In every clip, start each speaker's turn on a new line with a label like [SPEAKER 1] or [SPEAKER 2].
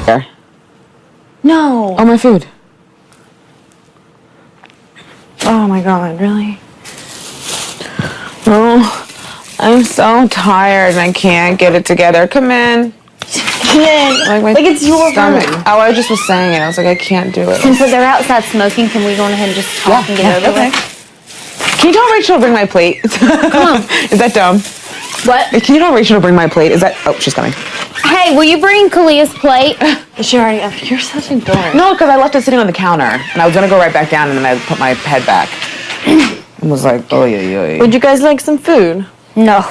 [SPEAKER 1] There.
[SPEAKER 2] No.
[SPEAKER 1] Oh, my food.
[SPEAKER 2] Oh my God, really?
[SPEAKER 1] Oh, I'm so tired and I can't get it together. Come in.
[SPEAKER 2] Come in.
[SPEAKER 1] Like
[SPEAKER 2] it's your
[SPEAKER 1] stomach.
[SPEAKER 2] room.
[SPEAKER 1] Oh, I just was saying it. I was like, I can't do it.
[SPEAKER 3] Since they're outside smoking, can we go ahead and just talk and get over
[SPEAKER 1] okay.
[SPEAKER 3] with?
[SPEAKER 1] Can you tell Rachel to bring my plate?
[SPEAKER 3] Come on.
[SPEAKER 1] Is that dumb?
[SPEAKER 3] What?
[SPEAKER 1] Can you tell Rachel to bring my plate? Is that... Oh, she's coming.
[SPEAKER 3] Hey, will you bring Kalia's plate?
[SPEAKER 2] She already... You're such a dork.
[SPEAKER 1] No, because I left it sitting on the counter. And I was going to go right back down and then I put my head back. And was like, oh, yeah.
[SPEAKER 2] Would you guys like some food?
[SPEAKER 3] No.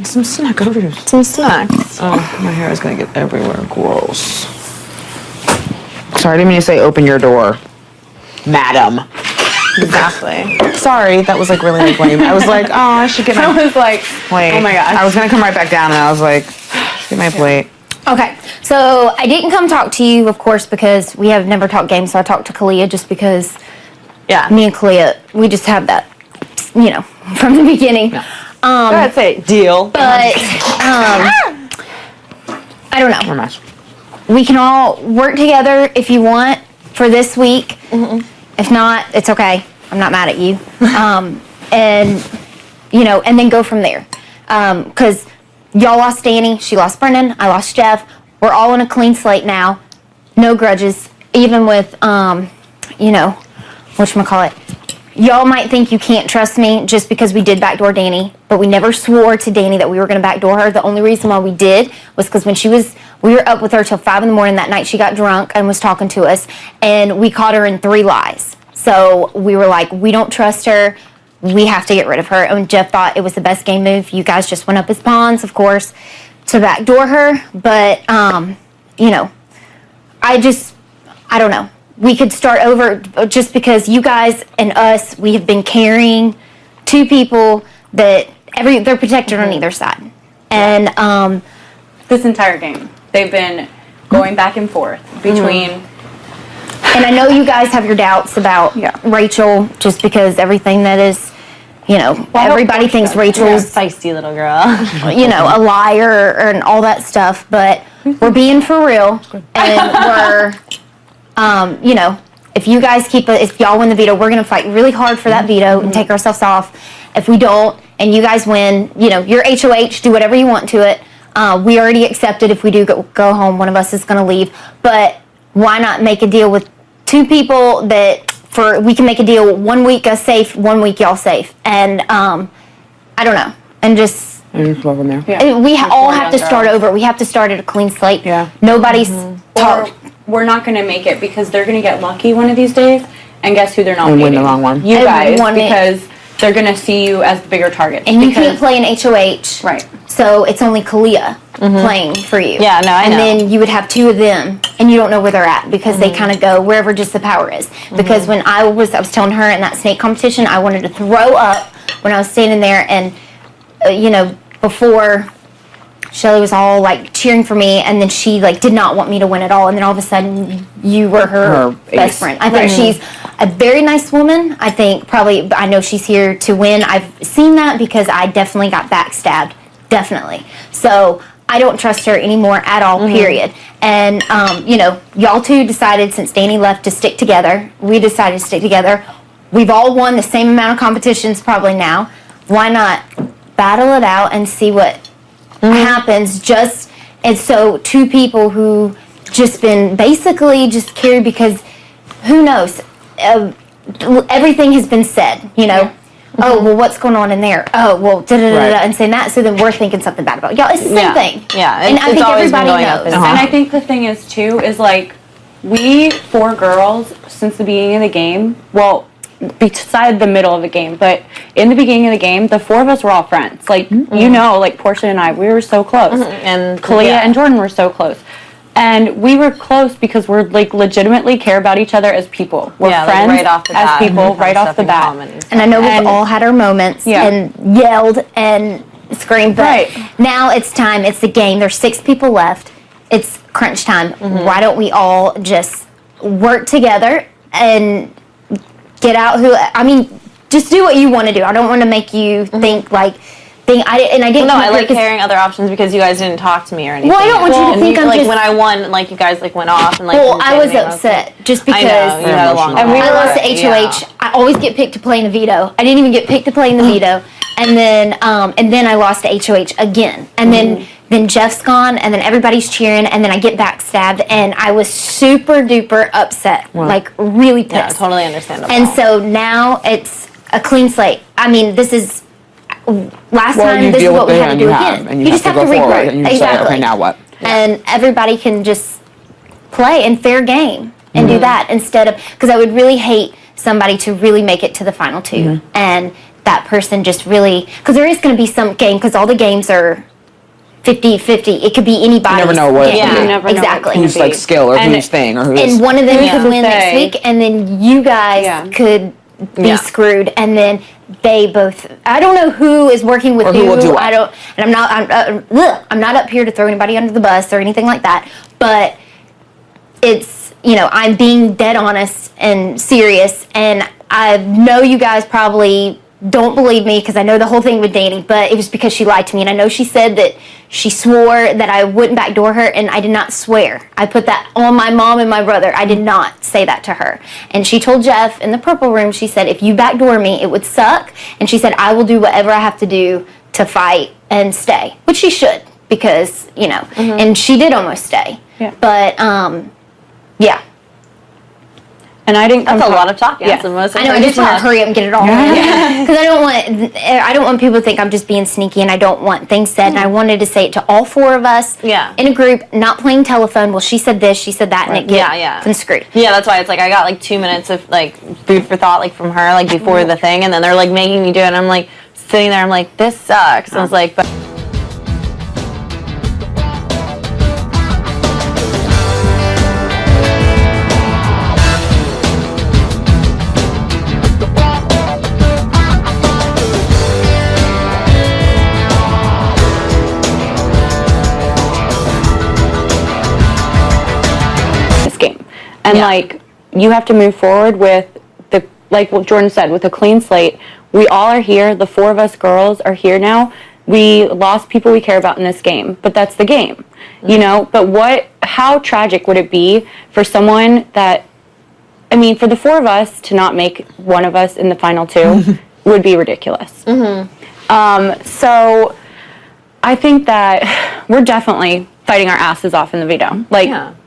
[SPEAKER 1] Some snack over here.
[SPEAKER 2] Some snacks.
[SPEAKER 1] Oh, my hair is going to get everywhere. Gross. Sorry, I didn't mean to say open your door. Madam.
[SPEAKER 2] Exactly.
[SPEAKER 1] Sorry, that was like really like lame. I was like, oh, I should get my
[SPEAKER 2] I was like,
[SPEAKER 1] plate.
[SPEAKER 2] oh my gosh.
[SPEAKER 1] I was going to come right back down and I was like, I should get my plate.
[SPEAKER 3] Okay, so I didn't come talk to you, of course, because we have never talked games, so I talked to Kalia just because me and Kalia, we just have that, you know, from the beginning.
[SPEAKER 1] Yeah.
[SPEAKER 2] Go ahead, say it. Deal.
[SPEAKER 3] But, I don't know.
[SPEAKER 1] We're matched.
[SPEAKER 3] We can all work together if you want for this week. If not, it's okay. I'm not mad at you. And, you know, and then go from there. Because y'all lost Danny, she lost Brendan, I lost Jeff. We're all on a clean slate now. No grudges. Even with, you know, whatchamacallit. Y'all might think you can't trust me just because we did backdoor Danny, but we never swore to Danny that we were going to backdoor her. The only reason why we did was because when we were up with her till 5 a.m. that night. She got drunk and was talking to us, and we caught her in 3 lies. So we were like, we don't trust her. We have to get rid of her. And Jeff thought it was the best game move. You guys just went up as pawns, of course, to backdoor her. But, you know, I don't know. We could start over just because you guys and us, we have been carrying 2 people that they're protected on either side. And
[SPEAKER 4] this entire game, they've been going back and forth between.
[SPEAKER 3] And I know you guys have your doubts about Rachel, just because everything that is, you know, everybody thinks Rachel's
[SPEAKER 2] feisty little girl.
[SPEAKER 3] you know, a liar and all that stuff. But we're being for real, and we're. You know, if you guys if y'all win the veto, we're going to fight really hard for that veto and take ourselves off. If we don't, and you guys win, you know, you're HOH, do whatever you want to it. We already accepted if we do go home, one of us is going to leave. But why not make a deal with 2 people we can make a deal 1 week us safe, 1 week y'all safe. And, I don't know. And just...
[SPEAKER 1] There.
[SPEAKER 3] We all have to start over. We have to start at a clean slate.
[SPEAKER 1] Yeah.
[SPEAKER 3] Nobody's...
[SPEAKER 4] Or we're not going to make it because they're going to get lucky one of these days, and guess who they're not
[SPEAKER 1] And
[SPEAKER 4] beating?
[SPEAKER 1] win the wrong one.
[SPEAKER 4] You guys,
[SPEAKER 3] won it.
[SPEAKER 4] because they're going to see you as the bigger target.
[SPEAKER 3] And you can't play an HOH.
[SPEAKER 4] Right.
[SPEAKER 3] So it's only Kalia playing for you.
[SPEAKER 2] Yeah, no, I know.
[SPEAKER 3] And then you would have 2 of them, and you don't know where they're at because they kind of go wherever just the power is. Because when I was telling her in that snake competition, I wanted to throw up when I was standing there, and, you know, before... Shelly was all like cheering for me, and then she like did not want me to win at all. And then all of a sudden, you were her best friend. I think she's a very nice woman. I know she's here to win. I've seen that because I definitely got backstabbed, definitely. So I don't trust her anymore at all. Period. And you know, y'all 2 decided since Danny left to stick together. We decided to stick together. We've all won the same amount of competitions probably now. Why not battle it out and see what happens? And so 2 people who just been basically just carried because who knows, everything has been said, you know. Oh, well, what's going on in there? Oh, well, and saying that, so then we're thinking something bad about y'all. It's the same thing.
[SPEAKER 2] Yeah,
[SPEAKER 3] and I think everybody knows.
[SPEAKER 4] And I think the thing is too is like we 4 girls since the beginning of the game. Well, beside the middle of the game, but in the beginning of the game, the 4 of us were all friends. Like, you know, like Portia and I, we were so close.
[SPEAKER 2] And
[SPEAKER 4] Kalia and Jordan were so close. And we were close because we're like legitimately care about each other as people. We're friends
[SPEAKER 2] like right off the bat,
[SPEAKER 4] as people right off the bat.
[SPEAKER 3] And I know we've all had our moments and yelled and screamed, but now it's time. It's the game. There's 6 people left. It's crunch time. Why don't we all just work together and get out just do what you want to do. I don't want to make you think like thing. I didn't.
[SPEAKER 2] No,
[SPEAKER 3] come
[SPEAKER 2] I
[SPEAKER 3] up
[SPEAKER 2] like
[SPEAKER 3] here 'cause-
[SPEAKER 2] hearing other options because you guys didn't talk to me or anything.
[SPEAKER 3] Well, I don't want you to
[SPEAKER 2] And
[SPEAKER 3] think I'm
[SPEAKER 2] like
[SPEAKER 3] just-
[SPEAKER 2] when I won, like you guys like went off and like.
[SPEAKER 3] Well,
[SPEAKER 2] didn't
[SPEAKER 3] I
[SPEAKER 2] say
[SPEAKER 3] was
[SPEAKER 2] anything.
[SPEAKER 3] upset just because
[SPEAKER 2] I know you had a long.
[SPEAKER 4] And we
[SPEAKER 3] I
[SPEAKER 4] were-
[SPEAKER 3] lost to HOH.
[SPEAKER 2] Yeah.
[SPEAKER 3] I always get picked to play in the veto. I didn't even get picked to play in the veto, and then I lost to HOH again, and then Jeff's gone, and then everybody's cheering, and then I get backstabbed, and I was super duper upset, like really pissed.
[SPEAKER 2] Yeah, totally understandable.
[SPEAKER 3] And so now it's a clean slate. I mean, this is last
[SPEAKER 1] Well,
[SPEAKER 3] time.
[SPEAKER 1] you
[SPEAKER 3] This is
[SPEAKER 1] deal
[SPEAKER 3] what
[SPEAKER 1] with
[SPEAKER 3] we
[SPEAKER 1] it
[SPEAKER 3] had to
[SPEAKER 1] and
[SPEAKER 3] do
[SPEAKER 1] you
[SPEAKER 3] again.
[SPEAKER 1] have, and
[SPEAKER 3] you just have to
[SPEAKER 1] go forward,
[SPEAKER 3] regroup.
[SPEAKER 1] and you just
[SPEAKER 3] Exactly.
[SPEAKER 1] say, okay, now what?
[SPEAKER 3] And everybody can just play and fair game and do that instead of, because I would really hate somebody to really make it to the final two and that person just really, because there is going to be some game, because all the games are 50-50. It could be anybody's
[SPEAKER 1] never know what-
[SPEAKER 3] game.
[SPEAKER 1] Yeah,
[SPEAKER 4] you never know
[SPEAKER 3] exactly.
[SPEAKER 4] what
[SPEAKER 1] Who's like skill or
[SPEAKER 4] And
[SPEAKER 1] whose thing or who's.
[SPEAKER 3] And one of them
[SPEAKER 4] Who's
[SPEAKER 3] could
[SPEAKER 4] to
[SPEAKER 3] win next
[SPEAKER 4] say?
[SPEAKER 3] week, and then you guys
[SPEAKER 4] Yeah.
[SPEAKER 3] could be
[SPEAKER 2] Yeah.
[SPEAKER 3] screwed, and then they both. I don't know who is working with
[SPEAKER 1] Or who will do what.
[SPEAKER 3] I don't, and I'm not up here to throw anybody under the bus or anything like that. But it's, I'm being dead honest and serious, and I know you guys probably don't believe me because I know the whole thing with Danny, but it was because she lied to me, and I know she said that she swore that I wouldn't backdoor her, and I did not swear. I put that on my mom and my brother. I did not say that to her. And she told Jeff in the purple room, she said, if you backdoor me, it would suck, and she said, I will do whatever I have to do to fight and stay, which she should, because, and she did almost stay.
[SPEAKER 4] Yeah.
[SPEAKER 3] But, yeah.
[SPEAKER 4] And I didn't.
[SPEAKER 2] That's a lot of talking.
[SPEAKER 4] Yeah.
[SPEAKER 2] That's the most.
[SPEAKER 3] I know. I just want to hurry up and get it all in because I don't want people to think I'm just being sneaky, and I don't want things said. And I wanted to say it to all four of us
[SPEAKER 2] Yeah.
[SPEAKER 3] in a group, not playing telephone. Well, she said this, she said that, and it gets screwed.
[SPEAKER 2] Yeah, that's why it's like I got like 2 minutes of like food for thought like from her like before the thing, and then they're like making me do it, and I'm like sitting there, I'm like, this sucks. And I was like, but.
[SPEAKER 4] This game, and
[SPEAKER 2] Yeah.
[SPEAKER 4] like you have to move forward with like what Jordan said, with a clean slate. We all are here. The four of us girls are here now. We lost people we care about in this game, but that's the game, But how tragic would it be for someone that, for the four of us to not make one of us in the final two would be ridiculous. So I think that we're definitely fighting our asses off in the veto.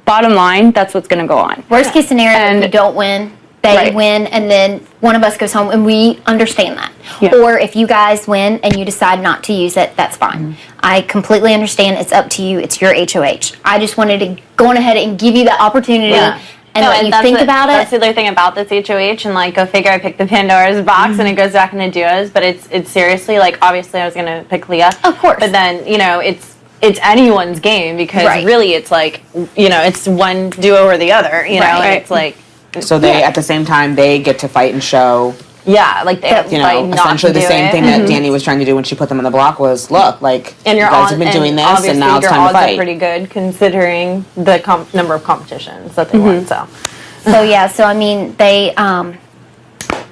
[SPEAKER 4] Bottom line, that's what's going to go on.
[SPEAKER 3] Worst case scenario,
[SPEAKER 4] And-
[SPEAKER 3] if we don't win, they
[SPEAKER 4] Right.
[SPEAKER 3] win, and then one of us goes home, and we understand that.
[SPEAKER 4] Yeah.
[SPEAKER 3] Or if you guys win and you decide not to use it, that's fine. I completely understand. It's up to you. It's your HOH. I just wanted to go on ahead and give you that opportunity and let you
[SPEAKER 2] that's
[SPEAKER 3] think about
[SPEAKER 2] That's
[SPEAKER 3] it.
[SPEAKER 2] the other thing about this HOH, and like, go figure, I picked the Pandora's box, and it goes back into duos. But it's seriously like, obviously, I was gonna pick Leah,
[SPEAKER 3] Of course.
[SPEAKER 2] But then it's anyone's game because
[SPEAKER 3] Right.
[SPEAKER 2] really it's like it's one duo or the other,
[SPEAKER 3] Right.
[SPEAKER 2] And it's like
[SPEAKER 1] So they, at the same time, they get to fight and show,
[SPEAKER 2] like they have to fight not
[SPEAKER 1] essentially
[SPEAKER 2] to
[SPEAKER 1] the
[SPEAKER 2] do
[SPEAKER 1] same
[SPEAKER 2] it.
[SPEAKER 1] thing that Danny was trying to do when she put them on the block was, look, like,
[SPEAKER 2] And
[SPEAKER 1] you
[SPEAKER 2] your
[SPEAKER 1] guys
[SPEAKER 2] odds
[SPEAKER 1] have been
[SPEAKER 2] and
[SPEAKER 1] doing this,
[SPEAKER 2] obviously
[SPEAKER 1] and now it's
[SPEAKER 2] your
[SPEAKER 1] time to
[SPEAKER 2] odds are
[SPEAKER 1] fight.
[SPEAKER 2] pretty good considering the number of competitions that they won. So
[SPEAKER 3] They,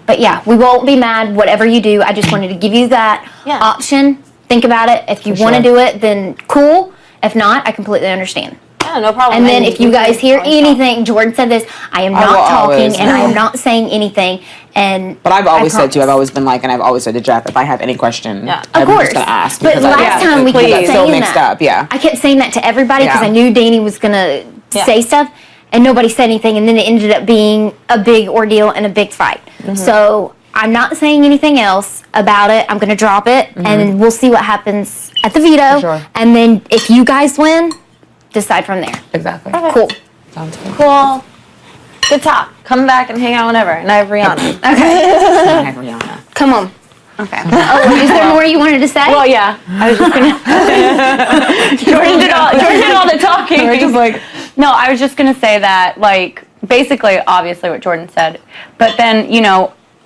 [SPEAKER 3] but yeah, we won't be mad, whatever you do. I just wanted to give you that
[SPEAKER 2] Yeah.
[SPEAKER 3] option. Think about it. If you
[SPEAKER 1] For
[SPEAKER 3] want to
[SPEAKER 1] sure.
[SPEAKER 3] do it, then cool. If not, I completely understand.
[SPEAKER 2] yeah, no problem.
[SPEAKER 3] And then if you
[SPEAKER 2] we
[SPEAKER 3] guys
[SPEAKER 2] can
[SPEAKER 3] hear
[SPEAKER 2] always talk.
[SPEAKER 3] anything, Jordan said this, I am
[SPEAKER 1] I
[SPEAKER 3] not
[SPEAKER 1] will
[SPEAKER 3] talking
[SPEAKER 1] always.
[SPEAKER 3] and I am not saying anything. And
[SPEAKER 1] But I've always said to you, I've
[SPEAKER 3] promise.
[SPEAKER 1] always been like, and I've always said to Jeff, if I have any question,
[SPEAKER 2] Yeah.
[SPEAKER 1] I'm
[SPEAKER 3] Of course.
[SPEAKER 1] just going to ask.
[SPEAKER 3] But
[SPEAKER 1] because I-
[SPEAKER 3] last time we
[SPEAKER 1] because
[SPEAKER 3] kept
[SPEAKER 1] that's so
[SPEAKER 3] saying
[SPEAKER 1] mixed
[SPEAKER 3] that.
[SPEAKER 1] up, yeah.
[SPEAKER 3] I kept saying that to everybody because
[SPEAKER 1] Yeah.
[SPEAKER 3] I knew Danny was going to
[SPEAKER 2] Yeah.
[SPEAKER 3] say stuff, and nobody said anything, and then it ended up being a big ordeal and a big fight. So I'm not saying anything else about it. I'm going to drop it, and then we'll see what happens at the veto.
[SPEAKER 1] For sure.
[SPEAKER 3] And then if you guys win, decide from there.
[SPEAKER 1] Exactly.
[SPEAKER 3] Cool.
[SPEAKER 1] Sounds good.
[SPEAKER 2] Cool. Good talk. Come back and hang out whenever. And I have Rihanna.
[SPEAKER 1] Hi, Rihanna.
[SPEAKER 3] Come on.
[SPEAKER 4] Okay.
[SPEAKER 3] Oh, is there more you wanted to say?
[SPEAKER 4] Well, yeah. I was just gonna. Jordan did all the talking.
[SPEAKER 1] We're just like,
[SPEAKER 4] No, I was just gonna say that, like, basically, obviously, what Jordan said. But then,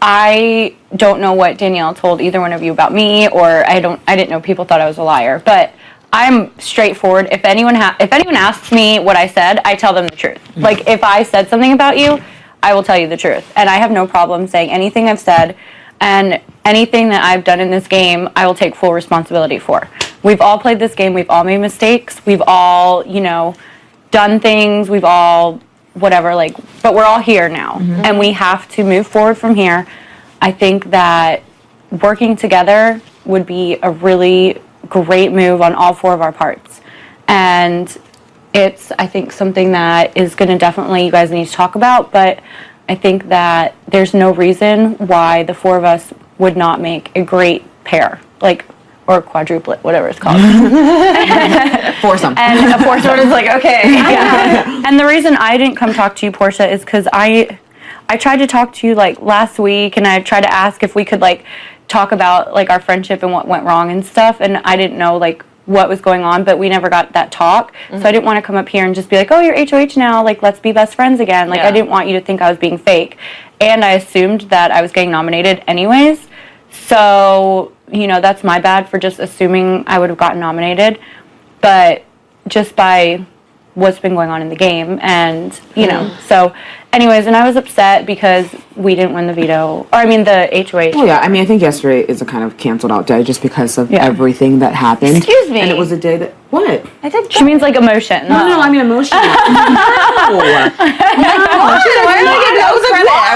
[SPEAKER 4] I don't know what Danielle told either one of you about me, or I didn't know people thought I was a liar. But I'm straightforward. If anyone asks me what I said, I tell them the truth. Like, if I said something about you, I will tell you the truth, and I have no problem saying anything I've said. And anything that I've done in this game, I will take full responsibility for. We've all played this game. We've all made mistakes. We've all, done things. We've all, whatever, but we're all here now. And we have to move forward from here. I think that working together would be a really great move on all 4 of our parts. And it's, I think, something that is going to definitely, you guys need to talk about, but I think that there's no reason why the 4 of us would not make a great pair, or quadruplet, whatever it's called.
[SPEAKER 1] Foursome.
[SPEAKER 4] And a foursome is okay. Yeah. And the reason I didn't come talk to you, Portia, is because I tried to talk to you last week, and I tried to ask if we could talk about our friendship and what went wrong and stuff, and I didn't know what was going on, but we never got that talk. So I didn't want to come up here and just be oh, you're HOH now, let's be best friends again. I didn't want you to think I was being fake. And I assumed that I was getting nominated anyways. So, that's my bad for just assuming I would have gotten nominated. But just by what's been going on in the game, and, so anyways, and I was upset because we didn't win the veto, the HOH.
[SPEAKER 1] Oh yeah, I think yesterday is a kind of canceled out day just because of everything that happened.
[SPEAKER 2] Excuse me.
[SPEAKER 1] And it was a day that, what?
[SPEAKER 2] I think
[SPEAKER 4] She means emotion.
[SPEAKER 1] No, I mean emotional.
[SPEAKER 2] I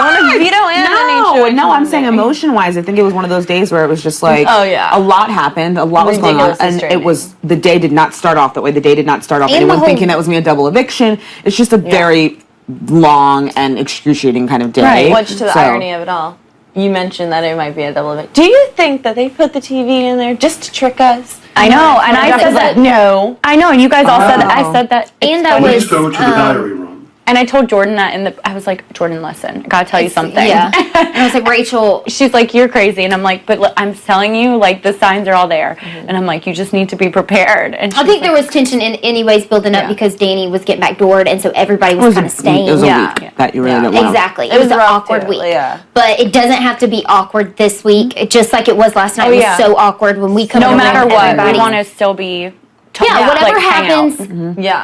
[SPEAKER 2] want a veto and an HOH.
[SPEAKER 1] No, I'm saying emotion-wise, I think it was one of those days where it was just a lot happened, a lot was going on, and it was, the day did not start off that way. The day did not start off anyone thinking that was me a double eviction. It's just a very long and excruciating kind of day.
[SPEAKER 2] Right. Much to the irony of it all. You mentioned that it might be a double event. Do you think that they put the TV in there just to trick us?
[SPEAKER 4] I know, and I said that.
[SPEAKER 2] No.
[SPEAKER 4] I know, and you guys all said that. I said that.
[SPEAKER 3] And I
[SPEAKER 5] Please
[SPEAKER 3] was,
[SPEAKER 5] go to the diary room.
[SPEAKER 4] And I told Jordan that I was Jordan, listen, I gotta tell you something.
[SPEAKER 3] Yeah. And I was Rachel.
[SPEAKER 4] She's you're crazy. And I'm but I'm telling you, the signs are all there. And I'm you just need to be prepared. And
[SPEAKER 3] I think there was tension anyways building up because Danny was getting backdoored, and so everybody was kind of staying.
[SPEAKER 1] It was a week that you really didn't want.
[SPEAKER 3] Exactly. It was an awkward week.
[SPEAKER 2] Yeah.
[SPEAKER 3] But it doesn't have to be awkward this week, just like it was last night. It was so awkward when we come in.
[SPEAKER 4] No matter what,
[SPEAKER 3] everybody.
[SPEAKER 4] we want to still be
[SPEAKER 3] whatever happens,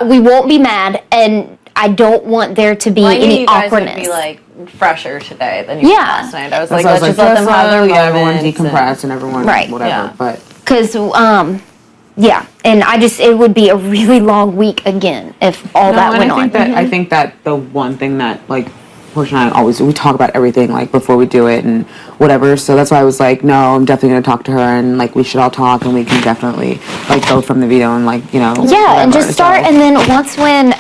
[SPEAKER 3] we won't be mad, and I don't want there to be any awkwardness.
[SPEAKER 2] You guys would be fresher today than you were last night. I was let's just
[SPEAKER 1] let
[SPEAKER 2] let them have their moments.
[SPEAKER 1] Everyone decompress and everyone whatever.
[SPEAKER 2] Yeah.
[SPEAKER 1] But
[SPEAKER 3] because and it would be a really long week again if all that went on.
[SPEAKER 1] I think that the one thing that Portia and I we talk about everything before we do it and whatever. So that's why I was no, I'm definitely gonna talk to her and we should all talk and we can definitely go from the veto and
[SPEAKER 3] yeah, and just start and then once when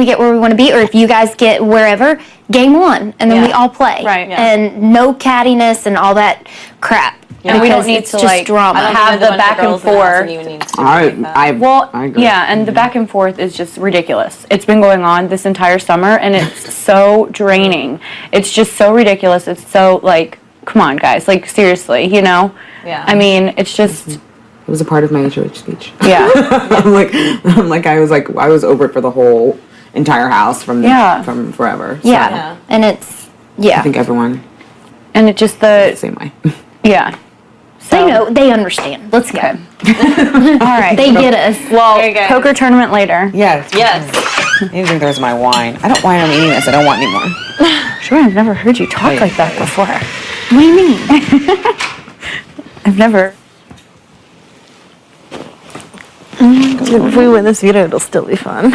[SPEAKER 3] we get where we want to be, or if you guys get wherever, game 1 and then we all play and no cattiness and all that crap.
[SPEAKER 4] Yeah, we don't need to
[SPEAKER 3] just drama.
[SPEAKER 4] Have the back and forth.
[SPEAKER 1] I agree.
[SPEAKER 4] Yeah, and the back and forth is just ridiculous. It's been going on this entire summer, and it's so draining. It's just so ridiculous. It's so come on, guys, seriously,
[SPEAKER 2] Yeah.
[SPEAKER 4] I mean, it's just.
[SPEAKER 1] It was a part of my HOH speech.
[SPEAKER 4] Yeah.
[SPEAKER 1] I was over it for the whole entire house from forever. So
[SPEAKER 3] Yeah, and it's
[SPEAKER 1] I think everyone.
[SPEAKER 4] And it just
[SPEAKER 1] the same way.
[SPEAKER 4] Yeah.
[SPEAKER 3] So, they understand. Let's go.
[SPEAKER 4] All right.
[SPEAKER 3] They get us.
[SPEAKER 4] Well, poker tournament later.
[SPEAKER 1] Yes. You think there's my wine. I don't whine I'm eating this. I don't want any more.
[SPEAKER 4] Sure, I've never heard you talk like that before. What do you mean? I've never.
[SPEAKER 2] If we win this veto, it'll still be fun.